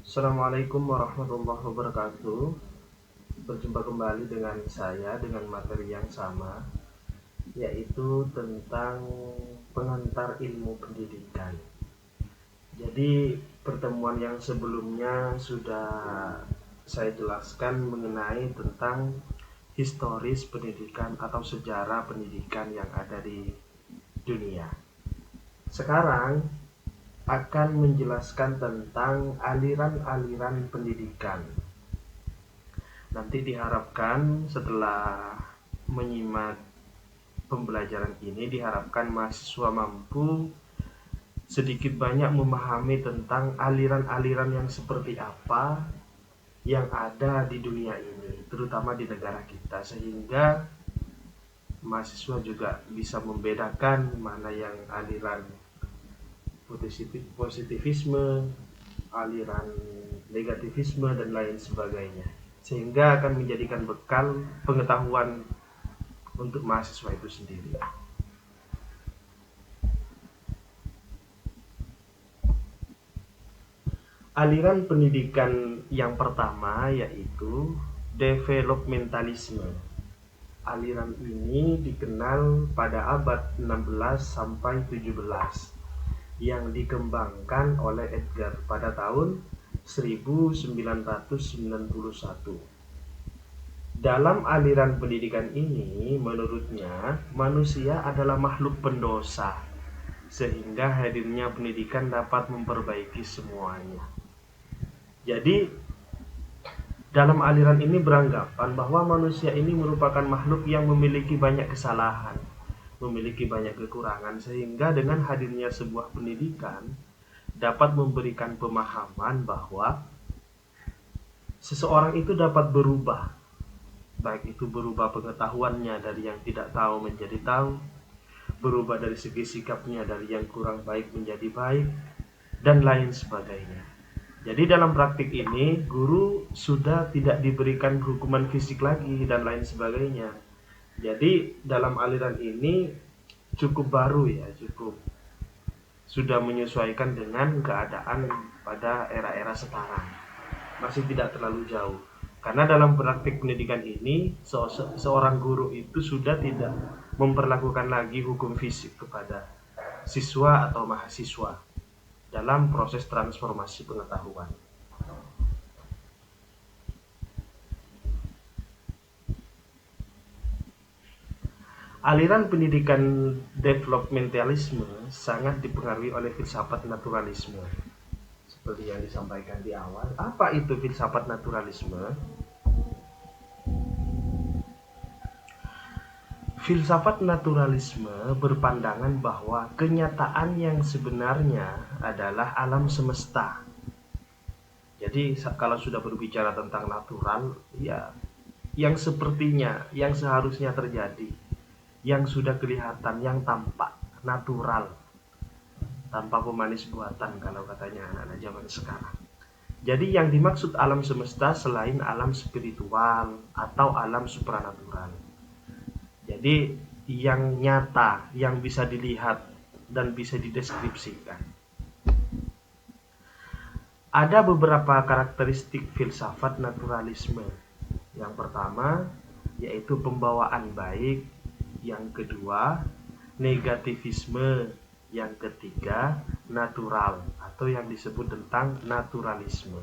Assalamualaikum warahmatullahi wabarakatuh. Berjumpa kembali dengan saya dengan materi yang sama, yaitu tentang pengantar ilmu pendidikan. Jadi pertemuan yang sebelumnya sudah saya jelaskan mengenai tentang historis pendidikan atau sejarah pendidikan yang ada di dunia. Sekarang akan menjelaskan tentang aliran-aliran pendidikan. Nanti diharapkan setelah menyimak pembelajaran ini, diharapkan mahasiswa mampu sedikit banyak memahami tentang aliran-aliran yang seperti apa yang ada di dunia ini, terutama di negara kita, sehingga mahasiswa juga bisa membedakan mana yang aliran positivisme, aliran negativisme, dan lain sebagainya, sehingga akan menjadikan bekal pengetahuan untuk mahasiswa itu sendiri. Aliran pendidikan yang pertama yaitu developmentalisme. Aliran ini dikenal pada abad 16 sampai 17 yang dikembangkan oleh Edgar pada tahun 1991. Dalam aliran pendidikan ini, menurutnya, manusia adalah makhluk pendosa, sehingga hadirnya pendidikan dapat memperbaiki semuanya. Jadi, dalam aliran ini beranggapan bahwa manusia ini merupakan makhluk yang memiliki banyak kesalahan, memiliki banyak kekurangan, sehingga dengan hadirnya sebuah pendidikan dapat memberikan pemahaman bahwa seseorang itu dapat berubah, baik itu berubah pengetahuannya dari yang tidak tahu menjadi tahu, berubah dari segi sikapnya dari yang kurang baik menjadi baik, dan lain sebagainya. Jadi dalam praktik ini, guru sudah tidak diberikan hukuman fisik lagi dan lain sebagainya. Jadi dalam aliran ini cukup baru ya, cukup sudah menyesuaikan dengan keadaan pada era-era sekarang. Masih tidak terlalu jauh. Karena dalam praktik pendidikan ini, seorang guru itu sudah tidak memperlakukan lagi hukum fisik kepada siswa atau mahasiswa dalam proses transformasi pengetahuan. Aliran pendidikan developmentalisme sangat dipengaruhi oleh filsafat naturalisme. Seperti yang disampaikan di awal, apa itu filsafat naturalisme? Filsafat naturalisme berpandangan bahwa kenyataan yang sebenarnya adalah alam semesta. Jadi kalau sudah berbicara tentang natural, ya yang sepertinya, yang seharusnya terjadi, yang sudah kelihatan, yang tampak, natural, tanpa pemanis buatan kalau katanya anak-anak zaman sekarang. Jadi yang dimaksud alam semesta selain alam spiritual atau alam supranatural. Jadi yang nyata, yang bisa dilihat dan bisa dideskripsikan. Ada beberapa karakteristik filsafat naturalisme. Yang pertama yaitu pembawaan baik, yang kedua negativisme, yang ketiga natural atau yang disebut tentang naturalisme.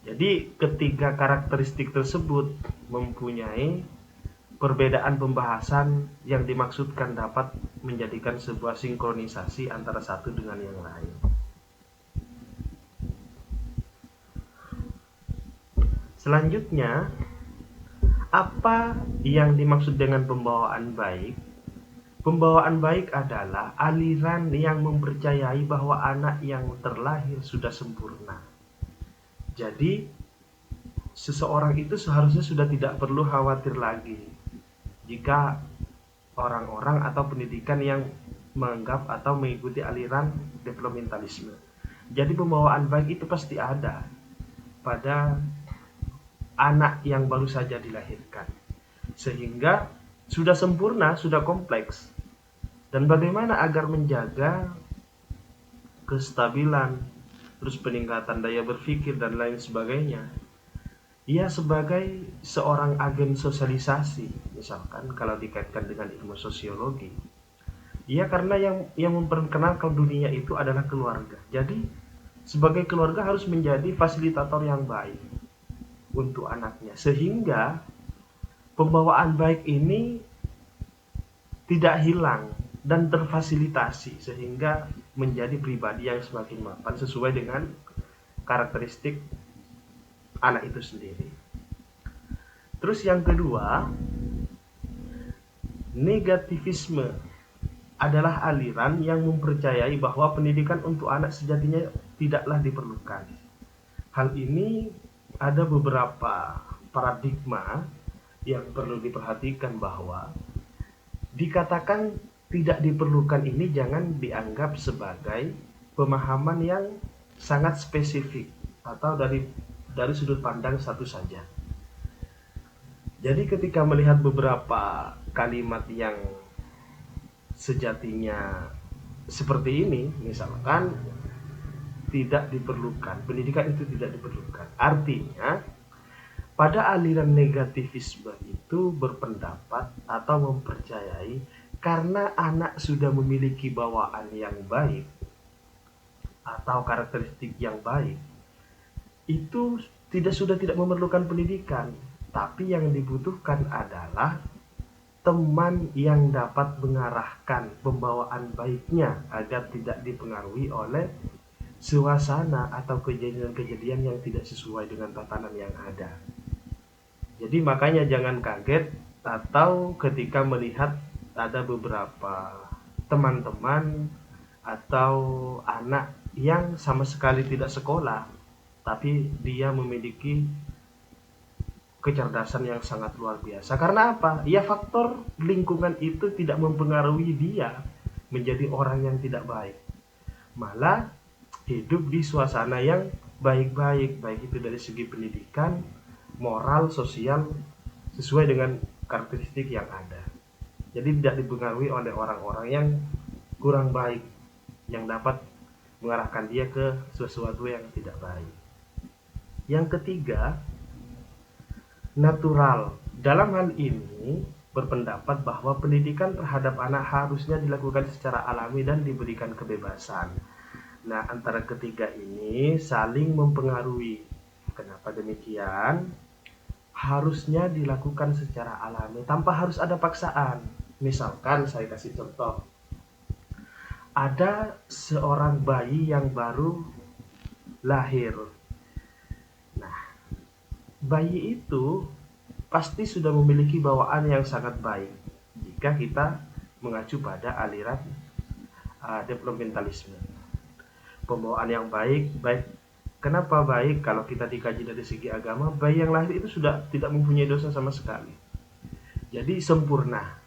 Jadi ketiga karakteristik tersebut mempunyai perbedaan pembahasan yang dimaksudkan dapat menjadikan sebuah sinkronisasi antara satu dengan yang lain. Selanjutnya, apa yang dimaksud dengan pembawaan baik? Pembawaan baik adalah aliran yang mempercayai bahwa anak yang terlahir sudah sempurna. Jadi, seseorang itu seharusnya sudah tidak perlu khawatir lagi jika orang-orang atau pendidikan yang menganggap atau mengikuti aliran developmentalisme. Jadi pembawaan baik itu pasti ada pada anak yang baru saja dilahirkan, sehingga sudah sempurna, sudah kompleks. Dan bagaimana agar menjaga kestabilan, terus peningkatan daya berpikir dan lain sebagainya. Ia sebagai seorang agen sosialisasi, misalkan kalau dikaitkan dengan ilmu sosiologi. Ia karena yang memperkenalkan dunia itu adalah keluarga. Jadi sebagai keluarga harus menjadi fasilitator yang baik untuk anaknya, sehingga pembawaan baik ini tidak hilang dan terfasilitasi, sehingga menjadi pribadi yang semakin mapan sesuai dengan karakteristik anak itu sendiri. Terus yang kedua, negativisme adalah aliran yang mempercayai bahwa pendidikan untuk anak sejatinya tidaklah diperlukan. Hal ini ada beberapa paradigma yang perlu diperhatikan, bahwa dikatakan tidak diperlukan ini jangan dianggap sebagai pemahaman yang sangat spesifik atau dari sudut pandang satu saja. Jadi ketika melihat beberapa kalimat yang sejatinya seperti ini, misalkan tidak diperlukan, pendidikan itu tidak diperlukan, artinya pada aliran negativisme itu berpendapat atau mempercayai karena anak sudah memiliki bawaan yang baik atau karakteristik yang baik, itu sudah tidak memerlukan pendidikan, tapi yang dibutuhkan adalah teman yang dapat mengarahkan pembawaan baiknya agar tidak dipengaruhi oleh suasana atau kejadian-kejadian yang tidak sesuai dengan tatanan yang ada. Jadi makanya jangan kaget atau ketika melihat ada beberapa teman-teman atau anak yang sama sekali tidak sekolah, tapi dia memiliki kecerdasan yang sangat luar biasa. Karena apa? Ya faktor lingkungan itu tidak mempengaruhi dia menjadi orang yang tidak baik. Malah hidup di suasana yang baik-baik, baik itu dari segi pendidikan, moral, sosial, sesuai dengan karakteristik yang ada. Jadi tidak dipengaruhi oleh orang-orang yang kurang baik, yang dapat mengarahkan dia ke sesuatu yang tidak baik. Yang ketiga, natural. Dalam hal ini berpendapat bahwa pendidikan terhadap anak harusnya dilakukan secara alami dan diberikan kebebasan. Nah, antara ketiga ini saling mempengaruhi. Kenapa demikian? Harusnya dilakukan secara alami tanpa harus ada paksaan. Misalkan saya kasih contoh. Ada seorang bayi yang baru lahir. Bayi itu pasti sudah memiliki bawaan yang sangat baik jika kita mengacu pada aliran developmentalisme. Pembawaan yang baik. Kenapa baik? Kalau kita dikaji dari segi agama, bayi yang lahir itu sudah tidak mempunyai dosa sama sekali. Jadi sempurna.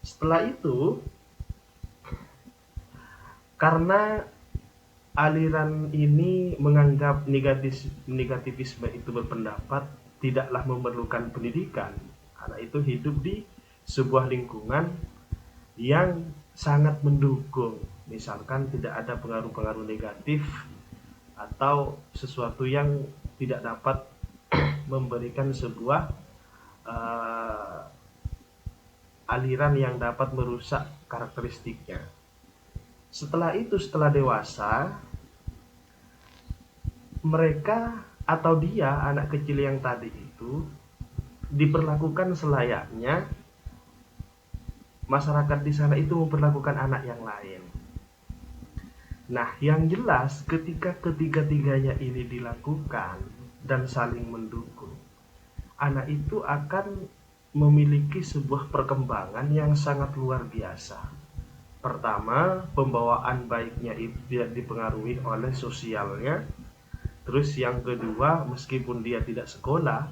Setelah itu, karena aliran ini menganggap negativisme itu berpendapat tidaklah memerlukan pendidikan, karena itu hidup di sebuah lingkungan yang sangat mendukung, misalkan tidak ada pengaruh-pengaruh negatif atau sesuatu yang tidak dapat memberikan sebuah aliran yang dapat merusak karakteristiknya. Setelah itu, setelah dewasa, mereka atau dia, anak kecil yang tadi itu, diperlakukan selayaknya masyarakat di sana itu memperlakukan anak yang lain. Nah, yang jelas ketika ketiga-tiganya ini dilakukan dan saling mendukung, anak itu akan memiliki sebuah perkembangan yang sangat luar biasa. Pertama, pembawaan baiknya itu tidak dipengaruhi oleh sosialnya. Terus yang kedua, meskipun dia tidak sekolah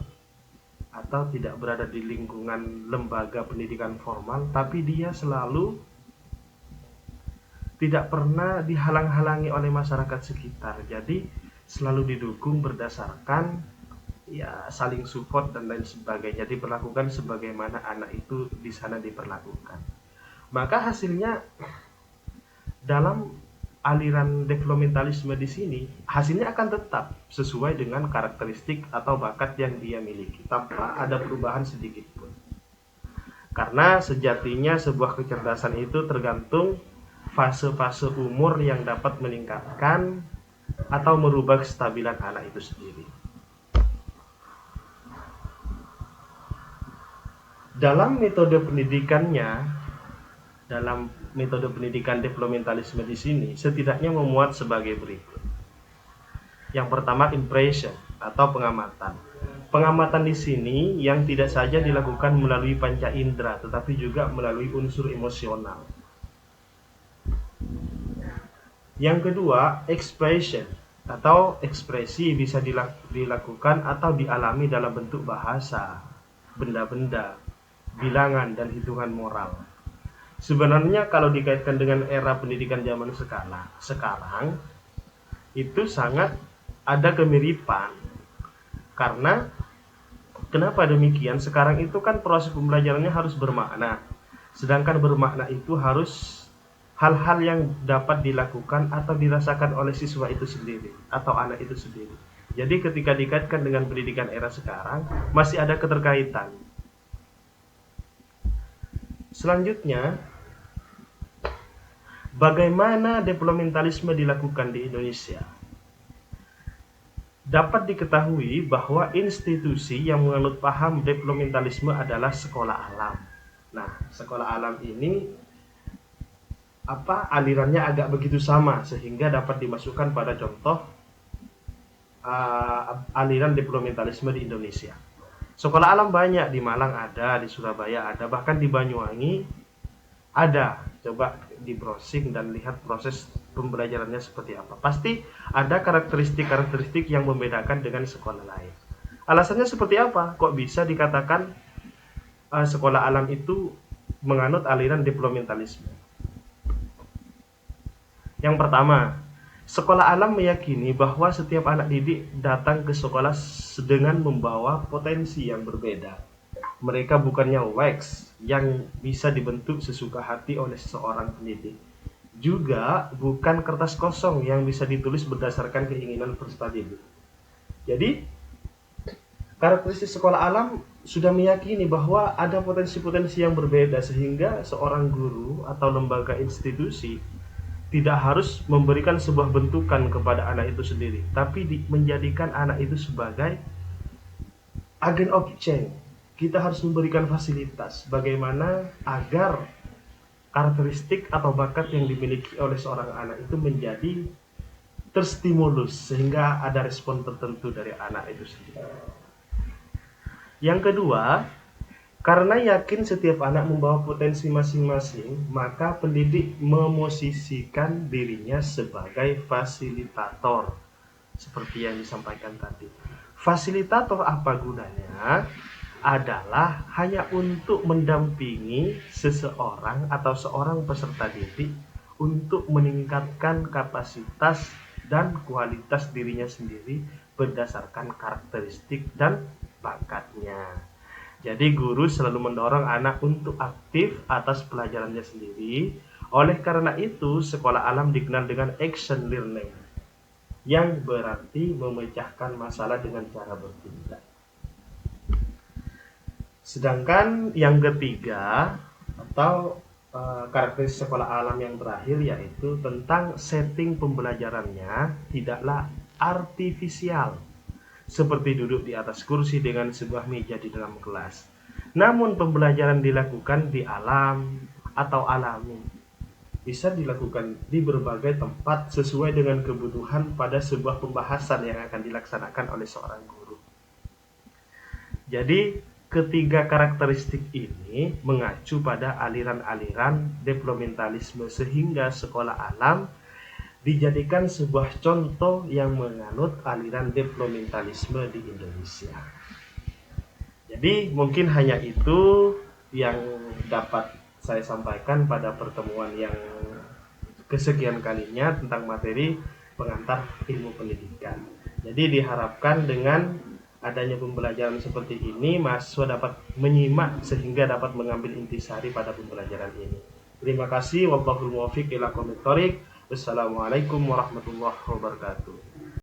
atau tidak berada di lingkungan lembaga pendidikan formal, tapi dia selalu tidak pernah dihalang-halangi oleh masyarakat sekitar. Jadi selalu didukung berdasarkan ya saling support dan lain sebagainya, diperlakukan sebagaimana anak itu di sana diperlakukan. Maka hasilnya dalam aliran developmentalisme di sini, hasilnya akan tetap sesuai dengan karakteristik atau bakat yang dia miliki tanpa ada perubahan sedikit pun. Karena sejatinya sebuah kecerdasan itu tergantung fase-fase umur yang dapat meningkatkan atau merubah kestabilan anak itu sendiri. Dalam metode pendidikan developmentalisme di sini setidaknya memuat sebagai berikut. Yang pertama, impression atau pengamatan. Pengamatan di sini yang tidak saja dilakukan melalui panca indera, tetapi juga melalui unsur emosional. Yang kedua, expression atau ekspresi bisa dilakukan atau dialami dalam bentuk bahasa, benda-benda, bilangan, dan hitungan moral. Sebenarnya kalau dikaitkan dengan era pendidikan zaman sekarang itu sangat ada kemiripan. Karena kenapa demikian? Sekarang itu kan proses pembelajarannya harus bermakna. Sedangkan bermakna itu harus hal-hal yang dapat dilakukan atau dirasakan oleh siswa itu sendiri atau anak itu sendiri. Jadi ketika dikaitkan dengan pendidikan era sekarang masih ada keterkaitan. Selanjutnya, bagaimana developmentalisme dilakukan di Indonesia? Dapat diketahui bahwa institusi yang menganut paham developmentalisme adalah sekolah alam. Nah, sekolah alam ini alirannya agak begitu sama sehingga dapat dimasukkan pada contoh aliran developmentalisme di Indonesia. Sekolah alam banyak, di Malang ada, di Surabaya ada, bahkan di Banyuwangi ada. Coba di browsing dan lihat proses pembelajarannya seperti apa. Pasti ada karakteristik-karakteristik yang membedakan dengan sekolah lain. Alasannya seperti apa? Kok bisa dikatakan sekolah alam itu menganut aliran developmentalisme? Yang pertama, sekolah alam meyakini bahwa setiap anak didik datang ke sekolah dengan membawa potensi yang berbeda. Mereka bukannya wax yang bisa dibentuk sesuka hati oleh seseorang pendidik. Juga bukan kertas kosong yang bisa ditulis berdasarkan keinginan peserta didik. Jadi, karakteristik sekolah alam sudah meyakini bahwa ada potensi-potensi yang berbeda sehingga seorang guru atau lembaga institusi tidak harus memberikan sebuah bentukan kepada anak itu sendiri, tapi menjadikan anak itu sebagai agen of change. Kita harus memberikan fasilitas bagaimana agar karakteristik atau bakat yang dimiliki oleh seorang anak itu menjadi terstimulus sehingga ada respon tertentu dari anak itu sendiri. Yang kedua, karena yakin setiap anak membawa potensi masing-masing, maka pendidik memosisikan dirinya sebagai fasilitator seperti yang disampaikan tadi. Fasilitator apa gunanya? Adalah hanya untuk mendampingi seseorang atau seorang peserta didik untuk meningkatkan kapasitas dan kualitas dirinya sendiri berdasarkan karakteristik dan bakatnya. Jadi guru selalu mendorong anak untuk aktif atas pelajarannya sendiri. Oleh karena itu, sekolah alam dikenal dengan action learning, yang berarti memecahkan masalah dengan cara bertindak. Sedangkan yang ketiga atau karakteristik sekolah alam yang terakhir yaitu tentang setting pembelajarannya tidaklah artifisial seperti duduk di atas kursi dengan sebuah meja di dalam kelas. Namun pembelajaran dilakukan di alam atau alami. Bisa dilakukan di berbagai tempat sesuai dengan kebutuhan pada sebuah pembahasan yang akan dilaksanakan oleh seorang guru. Jadi ketiga karakteristik ini mengacu pada aliran-aliran developmentalisme sehingga sekolah alam dijadikan sebuah contoh yang menganut aliran developmentalisme di Indonesia. Jadi mungkin hanya itu yang dapat saya sampaikan pada pertemuan yang kesekian kalinya tentang materi pengantar ilmu pendidikan. Jadi diharapkan dengan adanya pembelajaran seperti ini, mahasiswa dapat menyimak sehingga dapat mengambil intisari pada pembelajaran ini. Terima kasih. Wallahul muwaffiq ila aqwamit thoriq. Wassalamualaikum warahmatullahi wabarakatuh.